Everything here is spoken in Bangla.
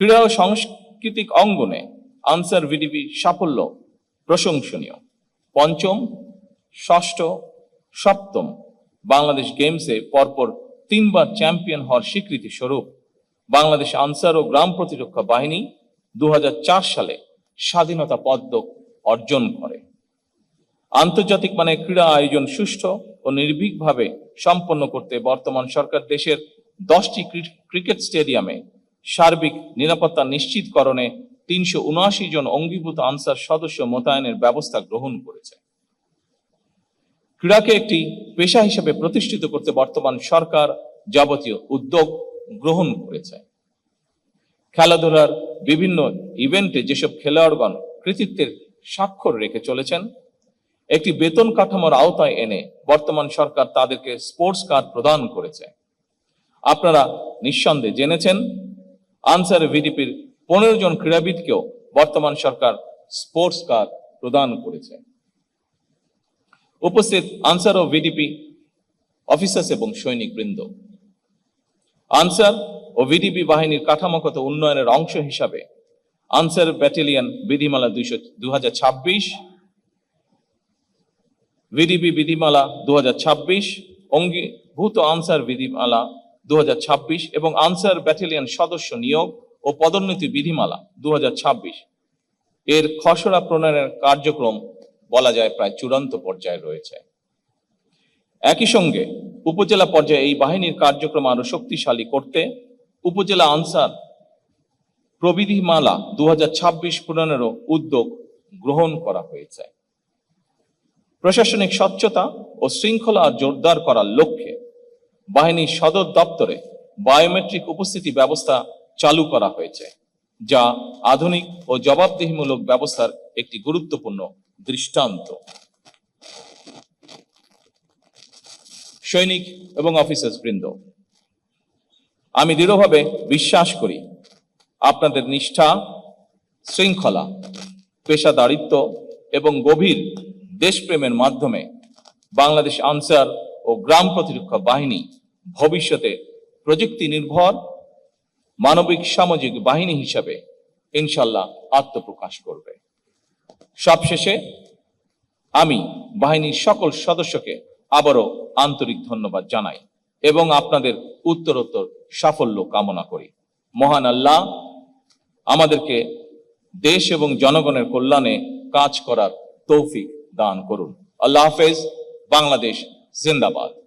ক্রীড়া ও সাংস্কৃতিক অঙ্গনে আনসার ভিডিপি সাফল্য প্রশংসনীয়। পঞ্চম, ষষ্ঠ, সপ্তম বাংলাদেশ গেমসে পরপর 3বার চ্যাম্পিয়ন হওয়ার স্বীকৃতি স্বরূপ বাংলাদেশ আনসার ও গ্রাম প্রতিরক্ষা বাহিনী 2004 সালে স্বাধীনতা পদক অর্জন করে। আন্তর্জাতিক মানের ক্রীড়া আয়োজন সুষ্ঠু ও নির্ভীকভাবে সম্পন্ন করতে বর্তমান সরকার দেশের 10টি ক্রিকেট স্টেডিয়ামে সার্বিক নিরাপত্তা নিশ্চিতকরণে 379 জন অঙ্গীভূত আনসার সদস্য মোতায়েনের ব্যবস্থা গ্রহণ করেছে। ক্রীড়াকে একটি পেশা হিসেবে প্রতিষ্ঠিত করতে বর্তমান সরকার যাবতীয় উদ্যোগ গ্রহণ করেছে। খেলাধুলার বিভিন্ন ইভেন্টে যেসব খেলোয়াড়গণ কৃতিত্বের স্বাক্ষর রেখে চলেছেন, একটি বেতন কাঠামোর আওতায় এনে বর্তমান সরকার তাদেরকে স্পোর্টস কার্ড প্রদান করেছে। আপনারা নিঃসন্দেহে জেনেছেন, আনসার ভিডিপির 15 জন ক্রীড়াবিদকেও বর্তমান সরকার স্পোর্টস কার্ড প্রদান করেছে। উপস্থিত আনসার ও ভিডিপি অফিসার্স এবং সৈনিক বৃন্দ, আনসার ও ভিডিপি বাহিনীর কাঠামোগত উন্নয়নের অংশ হিসাবে আনসার ব্যাটালিয়ন বিধিমালা 2026, ভিডিপি বিধিমালা 2026, অঙ্গীভূত আনসার বিধিমালা 2026 এবং আনসার ব্যাটালিয়ন সদস্য নিয়োগ ও পদোন্নতি বিধিমালা 2026 এর খসড়া প্রণয়নের কার্যক্রম বলা যায় প্রায় চূড়ান্ত পর্যায়ে রয়েছে। একই সঙ্গে উপজেলা পর্যায়ে এই বাহিনীর কার্যক্রম আরো শক্তিশালী করতে উপজেলা আনসার প্রবিধিমালা 2026 প্রণয়নেরও উদ্যোগ গ্রহণ করা হয়েছে। প্রশাসনিক স্বচ্ছতা ও শৃঙ্খলা জোরদার করার লক্ষ্যে বাহিনীর সদর দপ্তরে বায়োমেট্রিক উপস্থিতি ব্যবস্থা চালু করা হয়েছে, যা আধুনিক ও জবাবদিহিমূলক ব্যবস্থার একটি গুরুত্বপূর্ণ দৃষ্টান্ত। সৈনিক এবং অফিসার্স বৃন্দ, আমি দৃঢ়ভাবে বিশ্বাস করি আপনাদের নিষ্ঠা, শৃঙ্খলা, পেশাদারিত্ব এবং গভীর দেশপ্রেমের মাধ্যমে বাংলাদেশ আনসার ও গ্রাম প্রতিরক্ষা বাহিনী ভবিষ্যতে প্রযুক্তি নির্ভর মানবিক সামাজিক বাহিনী হিসাবে ইনশাল্লাহ আত্মপ্রকাশ করবে। সবশেষে আমি বাহিনীর সকল সদস্যকে আবারও আন্তরিক ধন্যবাদ জানাই এবং আপনাদের উত্তরোত্তর সাফল্য কামনা করি। মহান আল্লাহ আমাদেরকে দেশ এবং জনগণের কল্যাণে কাজ করার তৌফিক দান করুন। আল্লাহ হাফেজ। বাংলাদেশ জিন্দাবাদ।